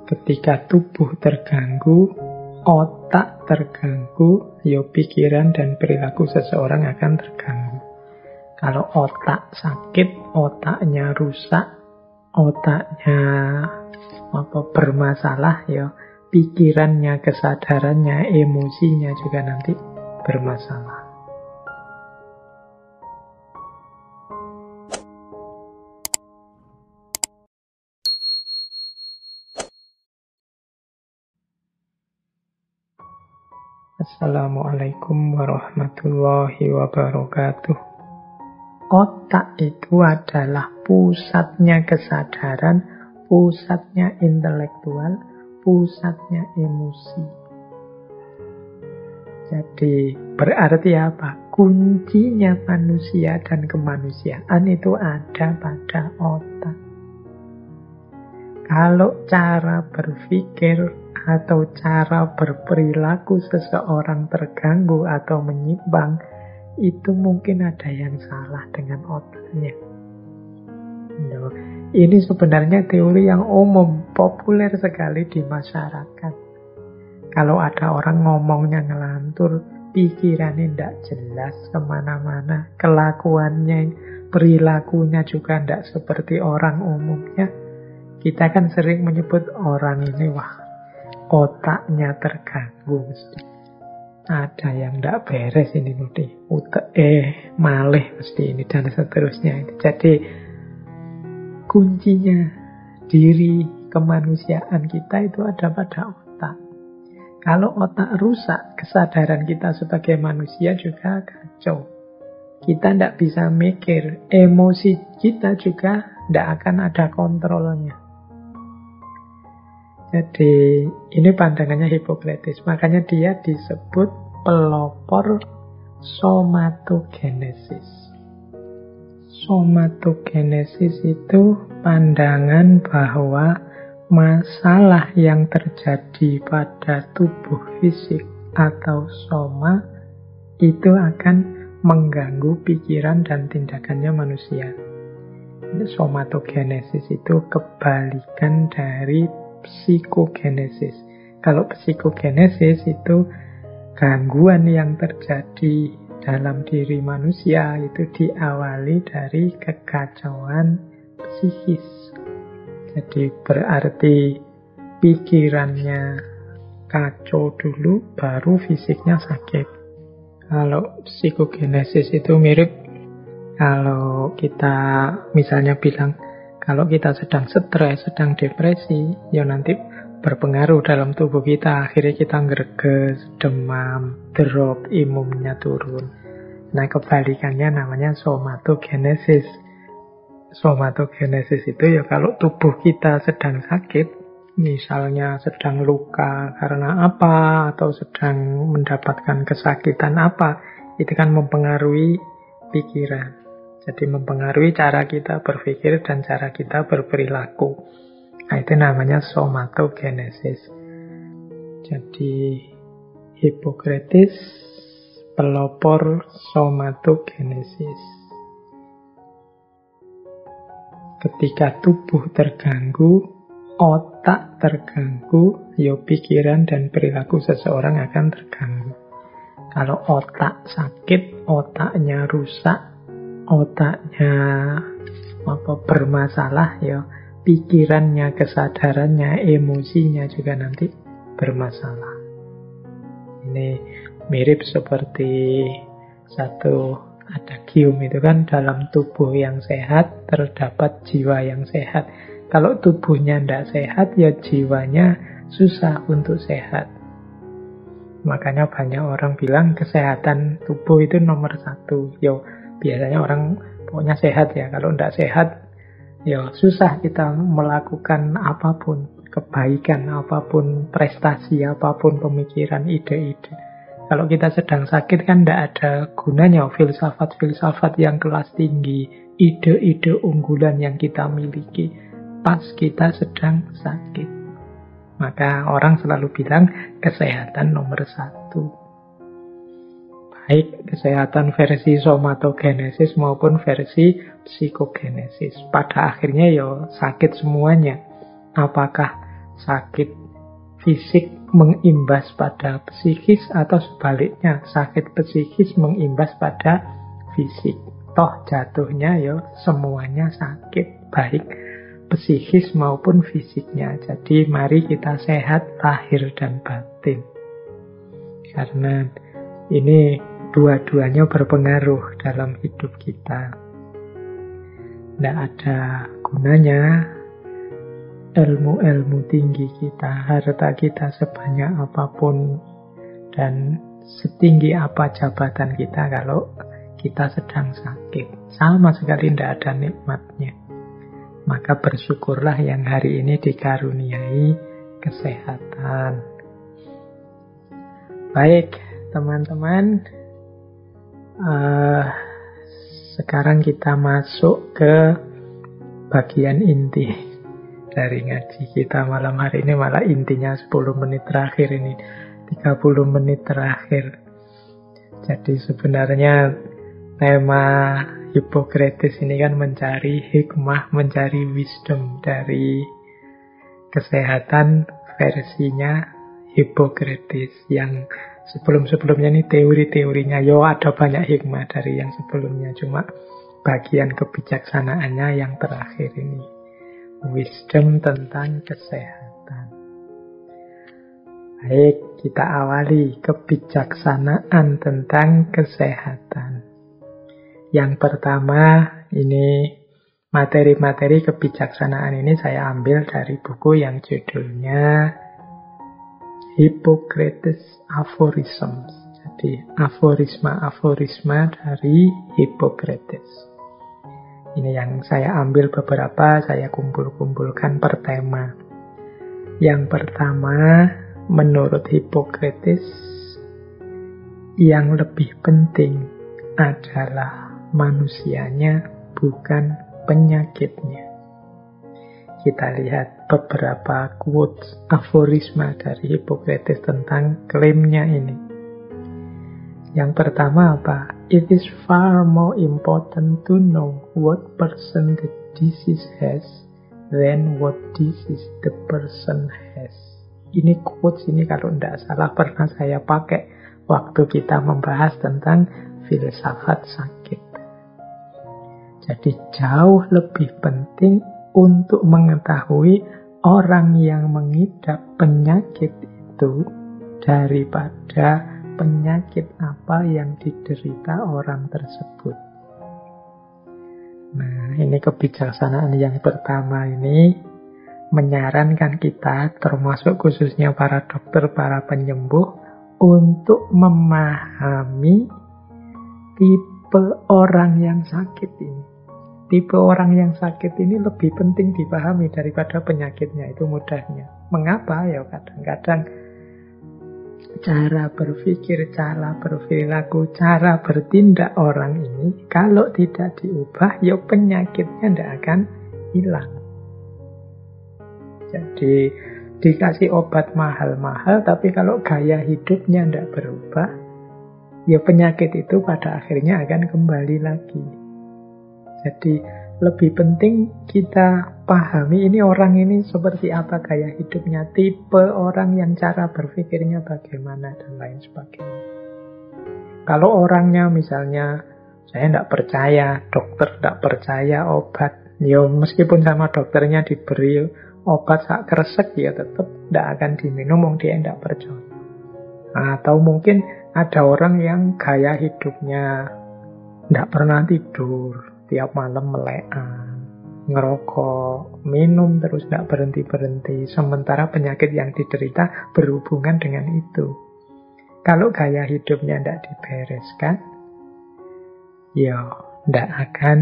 Ketika tubuh terganggu, otak terganggu, ya pikiran dan perilaku seseorang akan terganggu. Kalau otak sakit, otaknya rusak, otaknya bermasalah, ya pikirannya, kesadarannya, emosinya juga nanti bermasalah. Assalamualaikum warahmatullahi wabarakatuh. Otak itu adalah pusatnya kesadaran, pusatnya intelektual, pusatnya emosi. Jadi berarti apa? Kuncinya manusia dan kemanusiaan itu ada pada otak. Kalau cara berpikir atau cara berperilaku seseorang terganggu atau menyimpang, itu mungkin ada yang salah dengan otaknya. Ini sebenarnya teori yang umum, populer sekali di masyarakat. Kalau ada orang ngomongnya ngelantur, pikirannya tidak jelas kemana-mana, kelakuannya, perilakunya juga tidak seperti orang umumnya, kita kan sering menyebut orang ini, wah, otaknya terganggu mesti. Ada yang tidak beres ini mesti. Malih mesti ini dan seterusnya. Jadi kuncinya diri kemanusiaan kita itu ada pada otak. Kalau otak rusak, kesadaran kita sebagai manusia juga kacau. Kita tidak bisa mikir, emosi kita juga tidak akan ada kontrolnya. Jadi ini pandangannya Hippocrates. Makanya dia disebut pelopor somatogenesis. Somatogenesis itu pandangan bahwa masalah yang terjadi pada tubuh fisik atau soma itu akan mengganggu pikiran dan tindakannya manusia. Somatogenesis itu kebalikan dari psikogenesis. Kalau psikogenesis itu gangguan yang terjadi dalam diri manusia itu diawali dari kekacauan psikis. Jadi berarti pikirannya kacau dulu, baru fisiknya sakit. Kalau psikogenesis itu mirip kalau kita misalnya bilang, kalau kita sedang stres, sedang depresi, ya nanti berpengaruh dalam tubuh kita. Akhirnya kita ngerges, demam, drop, imunnya turun. Nah, kebalikannya namanya somatogenesis. Somatogenesis itu ya kalau tubuh kita sedang sakit, misalnya sedang luka karena apa, atau sedang mendapatkan kesakitan apa, itu kan mempengaruhi pikiran. Jadi mempengaruhi cara kita berpikir dan cara kita berperilaku. Nah, itu namanya somatogenesis. Jadi Hippocrates pelopor somatogenesis. Ketika tubuh terganggu, otak terganggu, ya pikiran dan perilaku seseorang akan terganggu. Kalau otak sakit, otaknya rusak, otaknya bermasalah, ya pikirannya, kesadarannya, emosinya juga nanti bermasalah. Ini mirip seperti satu adagium itu kan, dalam tubuh yang sehat terdapat jiwa yang sehat. Kalau tubuhnya tidak sehat, ya jiwanya susah untuk sehat. Makanya banyak orang bilang kesehatan tubuh itu nomor satu. Ya biasanya orang pokoknya sehat ya. Kalau tidak sehat, ya susah kita melakukan apapun, kebaikan apapun, prestasi apapun, pemikiran, ide-ide. Kalau kita sedang sakit kan tidak ada gunanya filsafat-filsafat yang kelas tinggi, ide-ide unggulan yang kita miliki pas kita sedang sakit. Maka orang selalu bilang kesehatan nomor satu. Baik kesehatan versi somatogenesis maupun versi psikogenesis. Pada akhirnya ya sakit semuanya. Apakah sakit fisik mengimbas pada psikis atau sebaliknya, sakit psikis mengimbas pada fisik. Toh jatuhnya ya semuanya sakit, baik psikis maupun fisiknya. Jadi mari kita sehat lahir dan batin. Karena ini dua-duanya berpengaruh dalam hidup kita. Tidak ada gunanya ilmu-ilmu tinggi kita, harta kita sebanyak apapun, dan setinggi apa jabatan kita kalau kita sedang sakit. Sama sekali tidak ada nikmatnya. Maka bersyukurlah yang hari ini dikaruniai kesehatan. Baik, teman-teman. Sekarang kita masuk ke bagian inti dari ngaji kita malam hari ini. Malah intinya 10 menit terakhir ini, 30 menit terakhir. Jadi sebenarnya tema Hippocrates ini kan mencari hikmah, mencari wisdom dari kesehatan versinya Hippocrates. Yang sebelum-sebelumnya ini teori-teorinya, ada banyak hikmah dari yang sebelumnya. Cuma bagian kebijaksanaannya yang terakhir ini. Wisdom tentang kesehatan. Baik, kita awali kebijaksanaan tentang kesehatan. Yang pertama, ini materi-materi kebijaksanaan ini saya ambil dari buku yang judulnya Hippocrates Aphorisms. Jadi aforisma-aforisma dari Hippocrates. Ini yang saya ambil beberapa, saya kumpul-kumpulkan per tema. Yang pertama, menurut Hippocrates, yang lebih penting adalah manusianya, bukan penyakitnya. Kita lihat beberapa quotes, aforisma dari Hippocrates tentang klaimnya ini. Yang pertama apa? It is far more important to know what person the disease has than what disease the person has. Ini quotes ini kalau tidak salah pernah saya pakai waktu kita membahas tentang filsafat sakit. Jadi jauh lebih penting untuk mengetahui orang yang mengidap penyakit itu daripada penyakit apa yang diderita orang tersebut. Nah, ini kebijaksanaan yang pertama ini menyarankan kita, termasuk khususnya para dokter, para penyembuh, untuk memahami tipe orang yang sakit ini. Tipe orang yang sakit ini lebih penting dipahami daripada penyakitnya, itu mudahnya. Mengapa? Ya kadang-kadang cara berpikir, cara berperilaku, cara bertindak orang ini kalau tidak diubah, ya penyakitnya tidak akan hilang. Jadi dikasih obat mahal-mahal, tapi kalau gaya hidupnya tidak berubah, ya penyakit itu pada akhirnya akan kembali lagi. Jadi lebih penting kita pahami ini orang ini seperti apa gaya hidupnya, tipe orang yang cara berpikirnya bagaimana, dan lain sebagainya. Kalau orangnya misalnya, saya tidak percaya, dokter tidak percaya obat, ya meskipun sama dokternya diberi obat sak kresek, ya tetap tidak akan diminum, dia tidak percaya. Atau mungkin ada orang yang gaya hidupnya tidak pernah tidur, tiap malam melekan, ngerokok, minum terus tidak berhenti-berhenti, sementara penyakit yang diderita berhubungan dengan itu. Kalau gaya hidupnya tidak dibereskan, ya tidak akan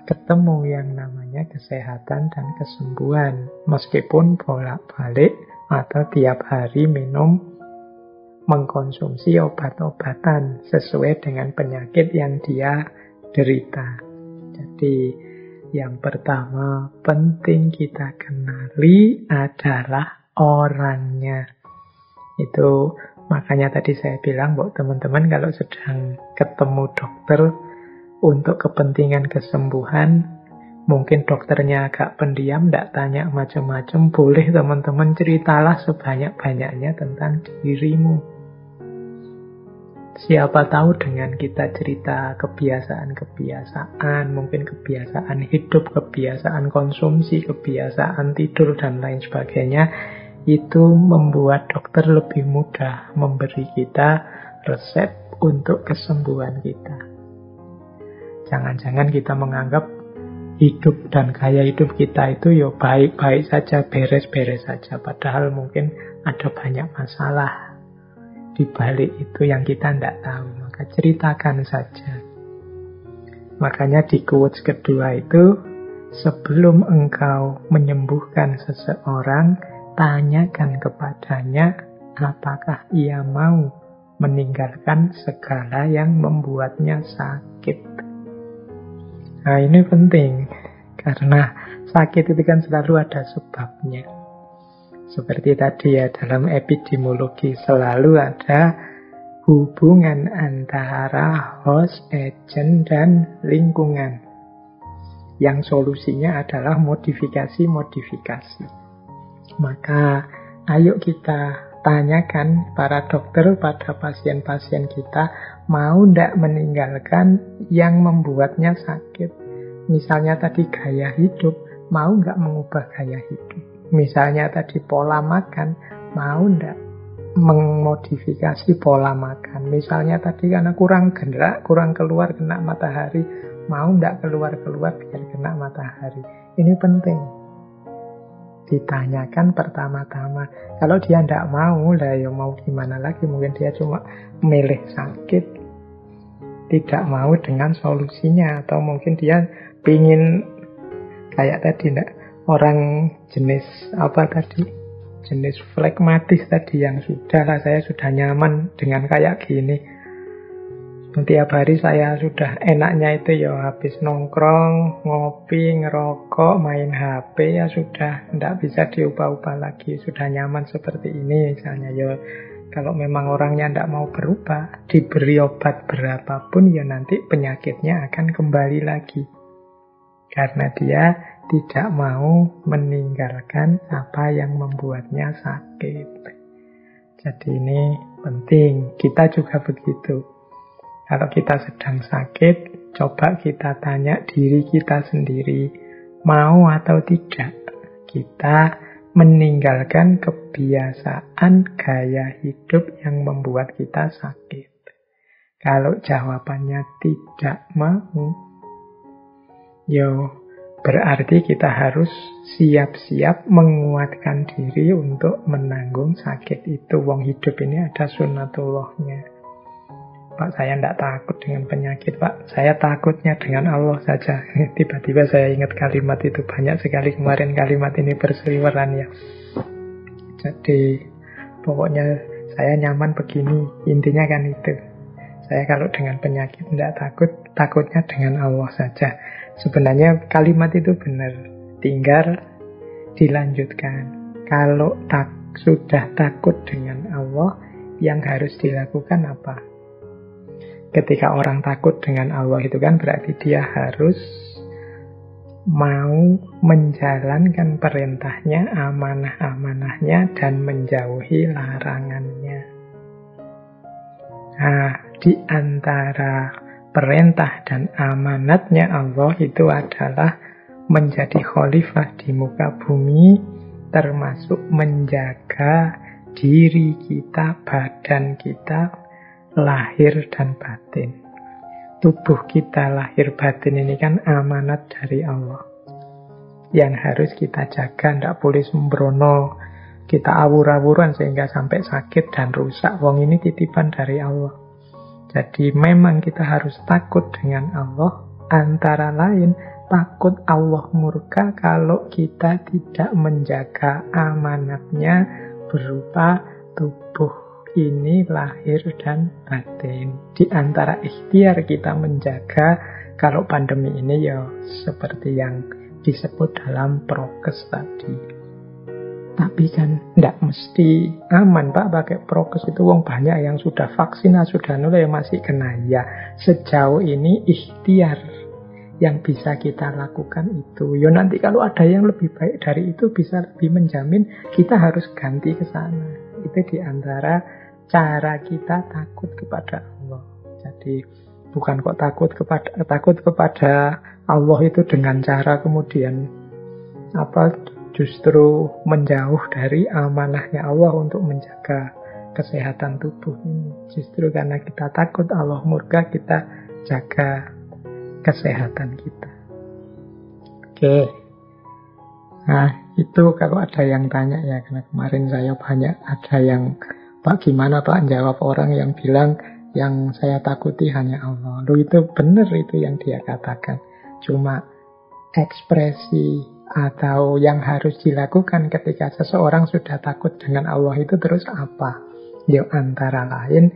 ketemu yang namanya kesehatan dan kesembuhan, meskipun bolak-balik atau tiap hari minum, mengkonsumsi obat-obatan sesuai dengan penyakit yang dia derita. Jadi yang pertama penting kita kenali adalah orangnya. Itu makanya tadi saya bilang buat teman-teman kalau sedang ketemu dokter untuk kepentingan kesembuhan, Mungkin dokternya agak pendiam, tidak tanya macam-macam. Boleh teman-teman ceritalah sebanyak-banyaknya tentang dirimu. Siapa tahu dengan kita cerita kebiasaan-kebiasaan, mungkin kebiasaan hidup, kebiasaan konsumsi, kebiasaan tidur, dan lain sebagainya, itu membuat dokter lebih mudah memberi kita resep untuk kesembuhan kita. Jangan-jangan kita menganggap hidup dan gaya hidup kita itu ya baik-baik saja, beres-beres saja. Padahal mungkin ada banyak masalah di balik itu yang kita tidak tahu. Maka ceritakan saja. Makanya di quotes kedua itu, sebelum engkau menyembuhkan seseorang, tanyakan kepadanya apakah ia mau meninggalkan segala yang membuatnya sakit. Nah, ini penting, karena sakit itu kan selalu ada sebabnya. Seperti tadi ya, dalam epidemiologi selalu ada hubungan antara host, agent, dan lingkungan. Yang solusinya adalah modifikasi-modifikasi. Maka ayo kita tanyakan para dokter pada pasien-pasien kita, mau ndak meninggalkan yang membuatnya sakit. Misalnya tadi gaya hidup, mau nggak mengubah gaya hidup. Misalnya tadi pola makan, mau ndak memodifikasi pola makan. Misalnya tadi karena kurang gerak, kurang keluar kena matahari, mau ndak keluar-keluar biar kena matahari. Ini penting ditanyakan pertama-tama. Kalau dia ndak mau, lah ya mau gimana lagi? Mungkin dia cuma milih sakit, tidak mau dengan solusinya, atau mungkin dia pingin kayak tadi ndak, orang jenis apa tadi? Jenis flekmatis tadi, yang sudahlah saya sudah nyaman dengan kayak gini. Tiap hari saya sudah enaknya itu ya habis nongkrong, ngopi, ngerokok, main HP, ya sudah tidak bisa diubah-ubah lagi. Sudah nyaman seperti ini misalnya. Ya kalau memang orangnya tidak mau berubah, diberi obat berapapun ya nanti penyakitnya akan kembali lagi. Karena dia tidak mau meninggalkan apa yang membuatnya sakit. Jadi ini penting, kita juga begitu. Kalau kita sedang sakit, coba kita tanya diri kita sendiri, mau atau tidak kita meninggalkan kebiasaan gaya hidup yang membuat kita sakit. Kalau jawabannya tidak mau, berarti kita harus siap-siap menguatkan diri untuk menanggung sakit itu. Wong hidup ini ada sunatullahnya. Pak, saya tidak takut dengan penyakit, Pak. Saya takutnya dengan Allah saja. Tiba-tiba saya ingat kalimat itu. Banyak sekali kemarin kalimat ini berseliweran ya. Jadi, pokoknya saya nyaman begini. Intinya kan itu. Saya kalau dengan penyakit tidak takut, takutnya dengan Allah saja. Sebenarnya kalimat itu benar. Tinggal dilanjutkan. Kalau sudah takut dengan Allah, yang harus dilakukan apa? Ketika orang takut dengan Allah itu kan berarti dia harus mau menjalankan perintahnya, amanah-amanahnya, dan menjauhi larangannya. Nah, di antara perintah dan amanatnya Allah itu adalah menjadi khalifah di muka bumi, termasuk menjaga diri kita, badan kita, lahir dan batin. Tubuh kita lahir batin ini kan amanat dari Allah yang harus kita jaga, tidak boleh sembrono, kita awur-awuran sehingga sampai sakit dan rusak. Wong ini titipan dari Allah. Jadi memang kita harus takut dengan Allah, antara lain takut Allah murka kalau kita tidak menjaga amanatnya berupa tubuh ini lahir dan batin. Di antara ikhtiar kita menjaga, kalau pandemi ini ya seperti yang disebut dalam prokes tadi. Tapi kan tidak mesti aman, Pak, pakai prokes itu. Wong banyak yang sudah vaksin, sudah nol ya masih kena. Ya, sejauh ini ikhtiar yang bisa kita lakukan itu. Ya nanti kalau ada yang lebih baik dari itu bisa lebih menjamin, kita harus ganti ke sana. Itu diantara cara kita takut kepada Allah. Jadi bukan kok takut kepada Allah itu dengan cara kemudian justru menjauh dari amanahnya Allah untuk menjaga kesehatan tubuh ini. Justru karena kita takut Allah murka, kita jaga kesehatan kita. Oke. Nah, itu kalau ada yang tanya ya, karena kemarin saya banyak ada yang, Pak gimana Pak jawab orang yang bilang yang saya takuti hanya Allah. Loh, itu benar itu yang dia katakan. Cuma ekspresi atau yang harus dilakukan ketika seseorang sudah takut dengan Allah itu terus apa? Ya antara lain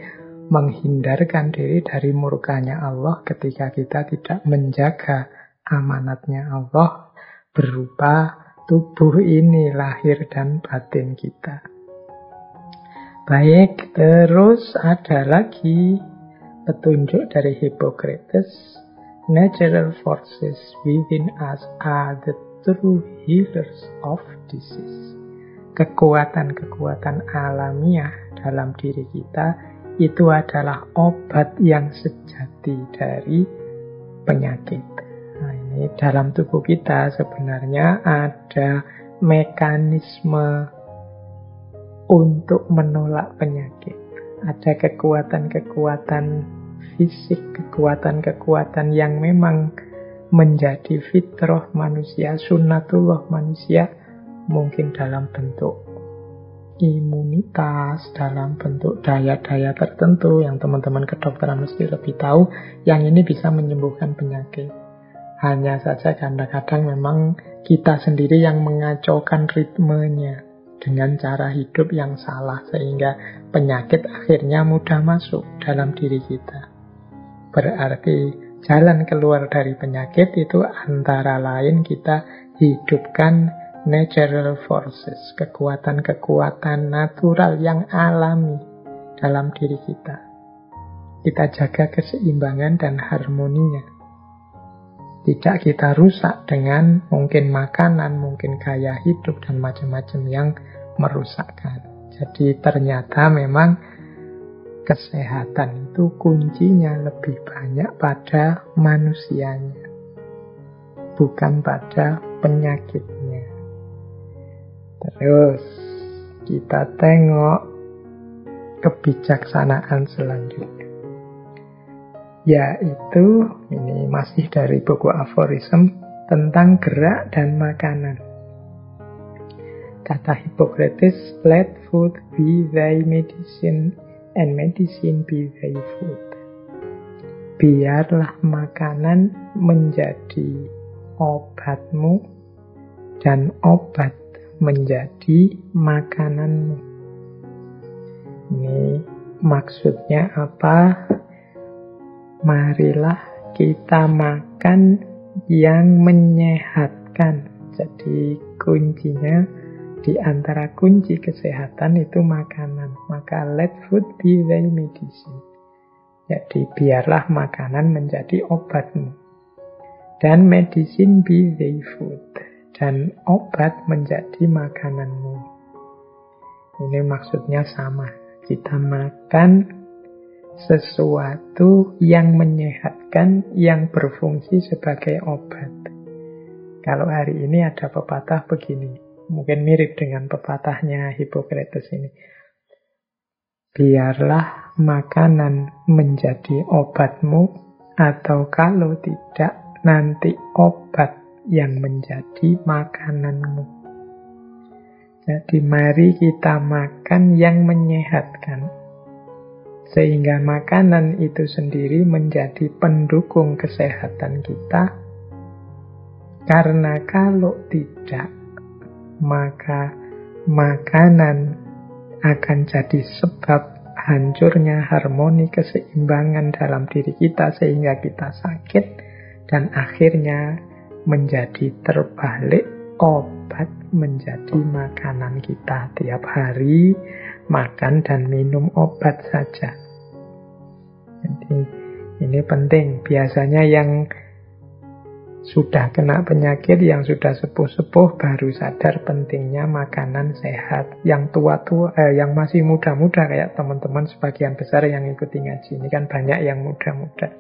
menghindarkan diri dari murkanya Allah ketika kita tidak menjaga amanatnya Allah berupa tubuh ini, lahir dan batin kita. Baik, terus ada lagi petunjuk dari Hippocrates. Natural forces within us are the true healers of disease. Kekuatan-kekuatan alamiah dalam diri kita itu adalah obat yang sejati dari penyakit. Nah, ini dalam tubuh kita sebenarnya ada mekanisme untuk menolak penyakit. Ada kekuatan-kekuatan fisik, kekuatan-kekuatan yang memang menjadi fitrah manusia, sunnatullah manusia, mungkin dalam bentuk imunitas, dalam bentuk daya-daya tertentu yang teman-teman kedokteran mesti lebih tahu, yang ini bisa menyembuhkan penyakit. Hanya saja kadang-kadang memang kita sendiri yang mengacaukan ritmenya dengan cara hidup yang salah, sehingga penyakit akhirnya mudah masuk dalam diri kita. Berarti jalan keluar dari penyakit itu antara lain kita hidupkan natural forces, kekuatan-kekuatan natural yang alami dalam diri kita. Kita jaga keseimbangan dan harmoninya. Tidak kita rusak dengan mungkin makanan, mungkin gaya hidup, dan macam-macam yang merusakkan. Jadi ternyata memang kesehatan itu kuncinya lebih banyak pada manusianya, bukan pada penyakitnya. Terus kita tengok kebijaksanaan selanjutnya, yaitu ini masih dari buku aforisme tentang gerak dan makanan. Kata Hippocrates, let food be thy medicine and medicine be thy food. Biarlah makanan menjadi obatmu dan obat menjadi makananmu. Ini maksudnya apa? Marilah kita makan yang menyehatkan. Jadi kuncinya, di antara kunci kesehatan itu makanan. Maka let food be thy medicine. Jadi biarlah makanan menjadi obatmu. Dan medicine be thy food. Dan obat menjadi makananmu. Ini maksudnya sama. Kita makan sesuatu yang menyehatkan, yang berfungsi sebagai obat. Kalau hari ini ada pepatah begini, mungkin mirip dengan pepatahnya Hippocrates ini. Biarlah makanan menjadi obatmu, atau kalau tidak, nanti obat yang menjadi makananmu. Jadi mari kita makan yang menyehatkan, sehingga makanan itu sendiri menjadi pendukung kesehatan kita. Karena kalau tidak, maka makanan akan jadi sebab hancurnya harmoni keseimbangan dalam diri kita, sehingga kita sakit, dan akhirnya menjadi terbalik, obat menjadi makanan kita. Tiap hari makan dan minum obat saja. Jadi ini penting. Biasanya yang sudah kena penyakit, yang sudah sepuh-sepuh baru sadar pentingnya makanan sehat. Yang tua-tua, yang masih muda-muda kayak teman-teman sebagian besar yang ikuti ngaji ini kan banyak yang muda-muda.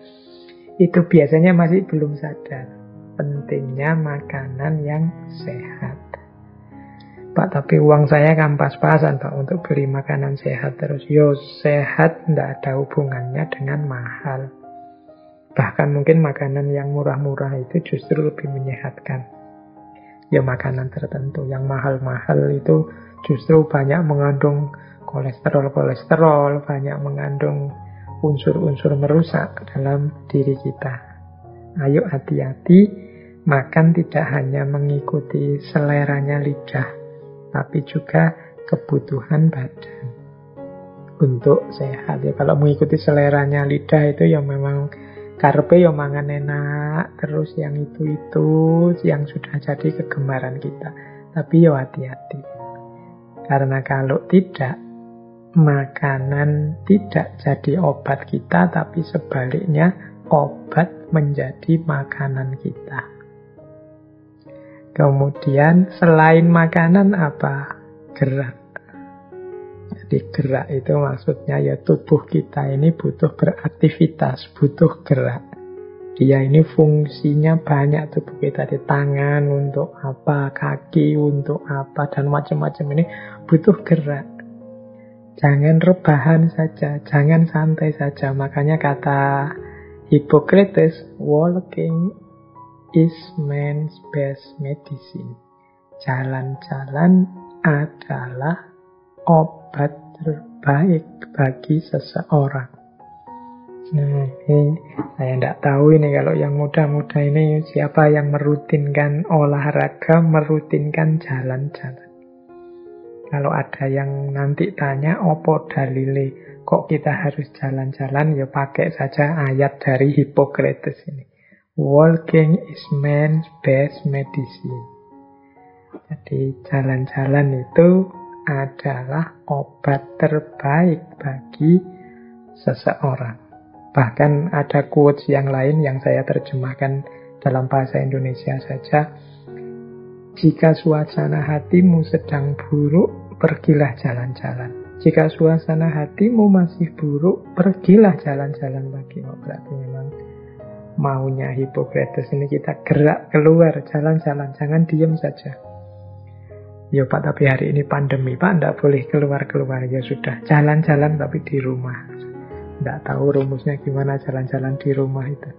Itu biasanya masih belum sadar pentingnya makanan yang sehat. Pak, tapi uang saya kan pas-pasan Pak untuk beli makanan sehat terus. Yo, sehat tidak ada hubungannya dengan mahal. Bahkan mungkin makanan yang murah-murah itu justru lebih menyehatkan. Ya makanan tertentu. Yang mahal-mahal itu justru banyak mengandung kolesterol, banyak mengandung unsur-unsur merusak dalam diri kita. Ayo hati-hati, makan tidak hanya mengikuti seleranya lidah, tapi juga kebutuhan badan untuk sehat. Ya kalau mengikuti seleranya lidah itu ya memang karepe ya mangan enak, terus yang itu yang sudah jadi kegemaran kita. Tapi ya hati-hati. Karena kalau tidak, makanan tidak jadi obat kita, tapi sebaliknya obat menjadi makanan kita. Kemudian selain makanan apa? Gerak. Jadi gerak itu maksudnya ya tubuh kita ini butuh beraktivitas, butuh gerak. Dia ini fungsinya banyak tubuh kita, di tangan untuk apa, kaki untuk apa, dan macam-macam ini butuh gerak. Jangan rebahan saja, jangan santai saja. Makanya kata Hippocrates, walking is man's best medicine. Jalan-jalan adalah obat terbaik bagi seseorang. Nah, ini saya tidak tahu ini kalau yang muda-muda ini siapa yang merutinkan olahraga, merutinkan jalan-jalan. Kalau ada yang nanti tanya, opo dalile kok kita harus jalan-jalan, ya pakai saja ayat dari Hippocrates ini. Walking is man's best medicine. Jadi jalan-jalan itu adalah obat terbaik bagi seseorang. Bahkan ada quotes yang lain yang saya terjemahkan dalam bahasa Indonesia saja. Jika suasana hatimu sedang buruk, pergilah jalan-jalan. Jika suasana hatimu masih buruk, pergilah jalan-jalan lagi. Oh, berarti memang maunya Hippocrates ini kita gerak keluar, jalan-jalan, jangan diam saja. Ya Pak, tapi hari ini pandemi Pak, tidak boleh keluar-keluar. Ya sudah, jalan-jalan tapi di rumah. Tidak tahu rumusnya gimana jalan-jalan di rumah itu.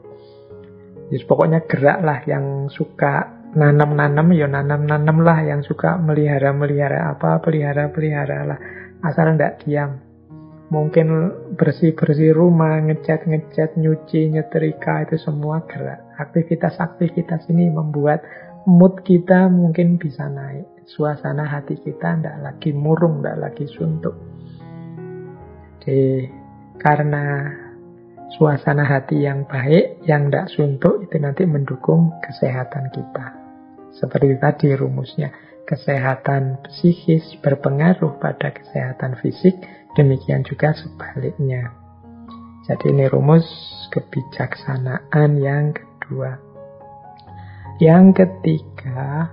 Jadi pokoknya geraklah. Yang suka nanam-nanam, ya nanam-nanam lah. Yang suka melihara-melihara apa, pelihara-pelihara lah. Asal tidak diam. Mungkin bersih-bersih rumah, ngecat-ngecat, nyuci, nyetrika, itu semua gerak. Aktivitas-aktivitas ini membuat mood kita mungkin bisa naik. Suasana hati kita tidak lagi murung, tidak lagi suntuk. Jadi karena suasana hati yang baik, yang tidak suntuk, itu nanti mendukung kesehatan kita. Seperti tadi rumusnya, kesehatan psikis berpengaruh pada kesehatan fisik, demikian juga sebaliknya. Jadi ini rumus kebijaksanaan yang kedua. Yang ketiga,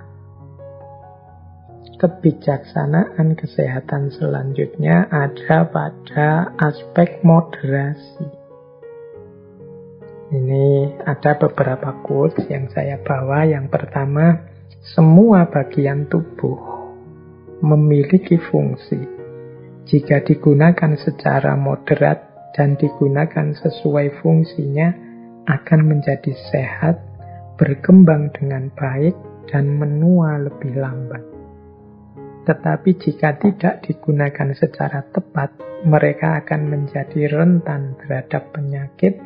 kebijaksanaan kesehatan selanjutnya ada pada aspek moderasi. Ini ada beberapa quotes yang saya bawa. Yang pertama, semua bagian tubuh memiliki fungsi. Jika digunakan secara moderat dan digunakan sesuai fungsinya, akan menjadi sehat, berkembang dengan baik, dan menua lebih lambat. Tetapi jika tidak digunakan secara tepat, mereka akan menjadi rentan terhadap penyakit,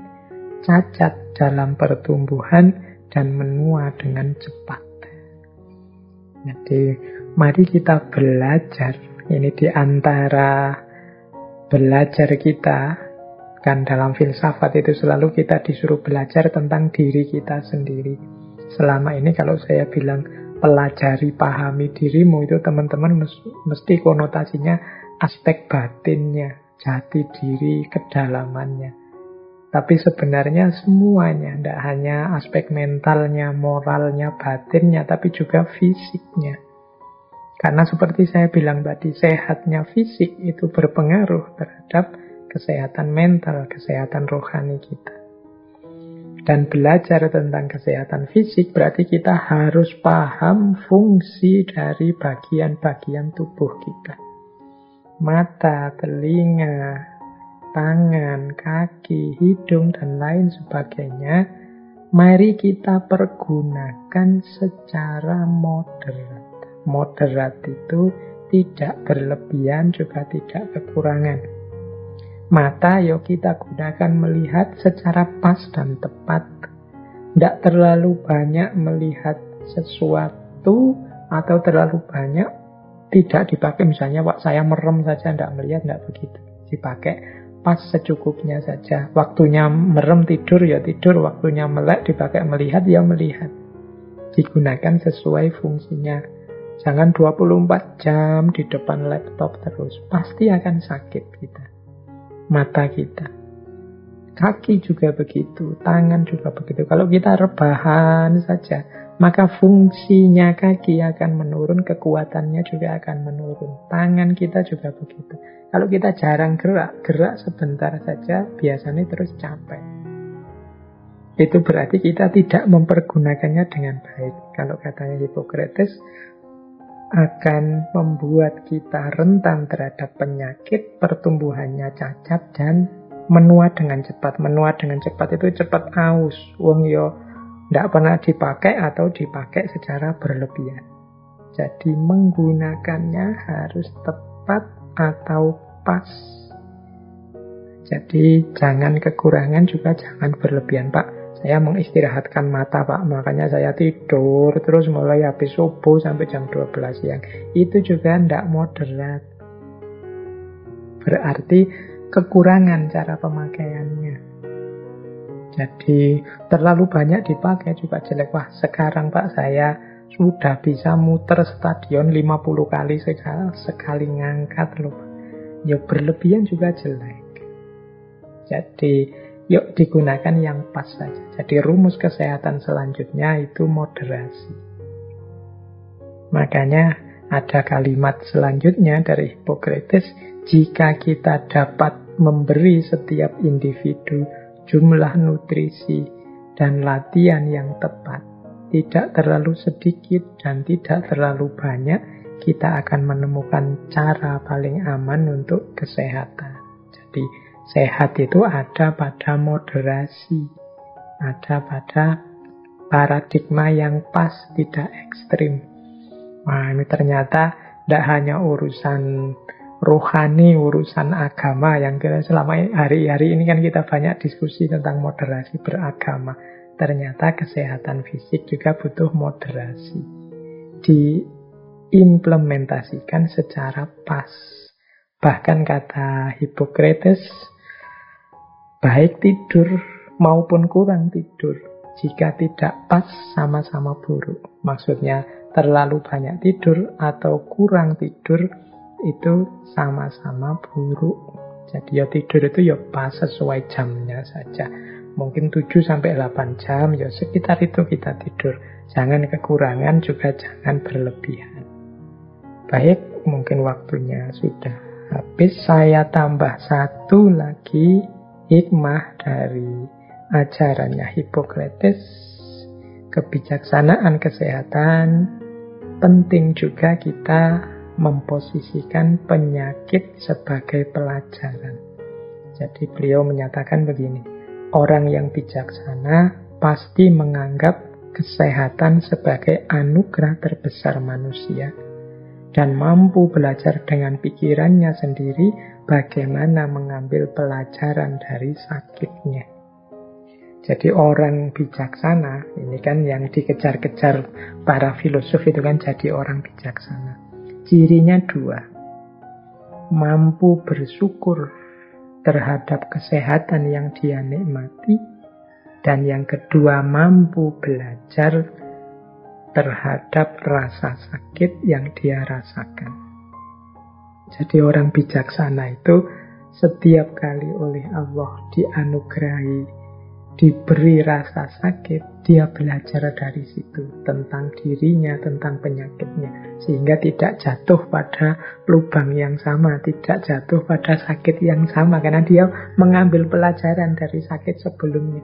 cacat dalam pertumbuhan, dan menua dengan cepat. Jadi, mari kita belajar. Ini di antara belajar kita, kan dalam filsafat itu selalu kita disuruh belajar tentang diri kita sendiri. Selama ini kalau saya bilang pelajari, pahami dirimu, itu teman-teman mesti konotasinya aspek batinnya, jati diri, kedalamannya. Tapi sebenarnya semuanya, tidak hanya aspek mentalnya, moralnya, batinnya, tapi juga fisiknya. Karena seperti saya bilang tadi, sehatnya fisik itu berpengaruh terhadap kesehatan mental, kesehatan rohani kita. Dan belajar tentang kesehatan fisik berarti kita harus paham fungsi dari bagian-bagian tubuh kita. Mata, telinga, tangan, kaki, hidung, dan lain sebagainya, mari kita pergunakan secara moderat. Moderat itu tidak berlebihan, juga tidak kekurangan. Mata, yuk kita gunakan melihat secara pas dan tepat. Tidak terlalu banyak melihat sesuatu, atau terlalu banyak tidak dipakai. Misalnya, saya merem saja, tidak melihat, tidak begitu. Dipakai pas secukupnya saja. Waktunya merem tidur ya tidur, waktunya melek dipakai melihat ya melihat. Digunakan sesuai fungsinya. Jangan 24 jam di depan laptop terus. Pasti akan sakit kita. Mata kita. Kaki juga begitu, tangan juga begitu. Kalau kita rebahan saja, maka fungsinya kaki akan menurun, kekuatannya juga akan menurun. Tangan kita juga begitu. Kalau kita jarang gerak sebentar saja, biasanya terus capek. Itu berarti kita tidak mempergunakannya dengan baik. Kalau katanya Hippocrates, akan membuat kita rentan terhadap penyakit, pertumbuhannya cacat, dan menua dengan cepat. Menua dengan cepat itu cepat aus. Wong yo tidak pernah dipakai atau dipakai secara berlebihan. Jadi menggunakannya harus tepat atau pas. Jadi jangan kekurangan, juga jangan berlebihan. Pak, saya mengistirahatkan mata Pak, makanya saya tidur terus mulai habis subuh sampai jam 12 siang. Itu juga tidak moderat. Berarti kekurangan cara pemakaiannya. Jadi terlalu banyak dipakai juga jelek. Wah, sekarang Pak saya sudah bisa muter stadion 50 kali sekali ngangkat loh. Ya berlebihan juga jelek. Jadi yuk digunakan yang pas saja. Jadi rumus kesehatan selanjutnya itu moderasi. Makanya ada kalimat selanjutnya dari Hippocrates, jika kita dapat memberi setiap individu jumlah nutrisi dan latihan yang tepat, tidak terlalu sedikit dan tidak terlalu banyak, kita akan menemukan cara paling aman untuk kesehatan. Jadi sehat itu ada pada moderasi, ada pada paradigma yang pas, tidak ekstrim. Nah, ini ternyata tidak hanya urusan rohani, urusan agama yang kita selama hari-hari ini kan kita banyak diskusi tentang moderasi beragama. Ternyata kesehatan fisik juga butuh moderasi. Diimplementasikan secara pas. Bahkan kata Hippocrates, baik tidur maupun kurang tidur, jika tidak pas sama-sama buruk. Maksudnya terlalu banyak tidur atau kurang tidur itu sama-sama buruk. Jadi ya tidur itu ya pas sesuai jamnya saja. Mungkin 7-8 jam, ya sekitar itu kita tidur. Jangan kekurangan, juga jangan berlebihan. Baik, mungkin waktunya sudah habis. Saya tambah satu lagi hikmah dari ajarannya Hippocrates. Kebijaksanaan kesehatan, penting juga kita memposisikan penyakit sebagai pelajaran. Jadi beliau menyatakan begini, orang yang bijaksana pasti menganggap kesehatan sebagai anugerah terbesar manusia dan mampu belajar dengan pikirannya sendiri bagaimana mengambil pelajaran dari sakitnya. Jadi orang bijaksana, ini kan yang dikejar-kejar para filosof itu kan jadi orang bijaksana. Cirinya dua, mampu bersyukur terhadap kesehatan yang dia nikmati, dan yang kedua mampu belajar terhadap rasa sakit yang dia rasakan. Jadi orang bijaksana itu setiap kali oleh Allah dianugerahi, diberi rasa sakit, dia belajar dari situ tentang dirinya, tentang penyakitnya, sehingga tidak jatuh pada lubang yang sama, tidak jatuh pada sakit yang sama, karena dia mengambil pelajaran dari sakit sebelumnya.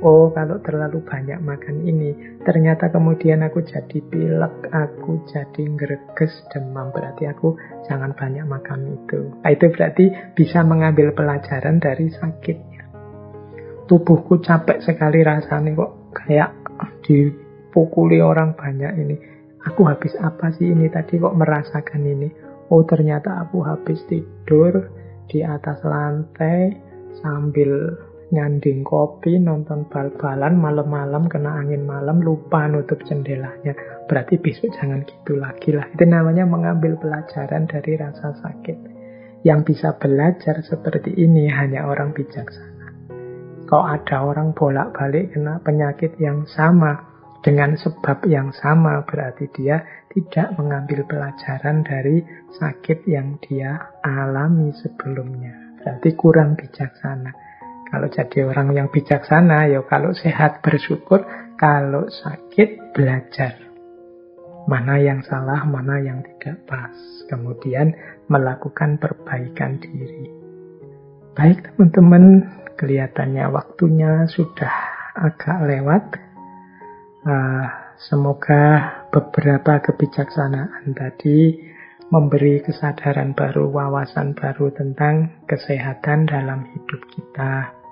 Oh, kalau terlalu banyak makan ini, ternyata kemudian aku jadi pilek, aku jadi greges, demam. Berarti aku jangan banyak makan itu. Nah, itu berarti bisa mengambil pelajaran dari sakitnya. Tubuhku capek sekali rasanya, kok kayak dipukuli orang banyak ini. Aku habis apa sih ini tadi kok merasakan ini? Oh, ternyata aku habis tidur di atas lantai sambil nyanding kopi, nonton bal-balan, malam-malam kena angin malam, lupa nutup jendelanya. Berarti besok jangan gitu lagi lah. Itu namanya mengambil pelajaran dari rasa sakit. Yang bisa belajar seperti ini hanya orang bijaksana. Kalau ada orang bolak-balik kena penyakit yang sama dengan sebab yang sama, berarti dia tidak mengambil pelajaran dari sakit yang dia alami sebelumnya. Berarti kurang bijaksana. Kalau jadi orang yang bijaksana, ya kalau sehat bersyukur, kalau sakit belajar. Mana yang salah, mana yang tidak pas. Kemudian melakukan perbaikan diri. Baik teman-teman, kelihatannya waktunya sudah agak lewat. Semoga beberapa kebijaksanaan tadi memberi kesadaran baru, wawasan baru tentang kesehatan dalam hidup kita.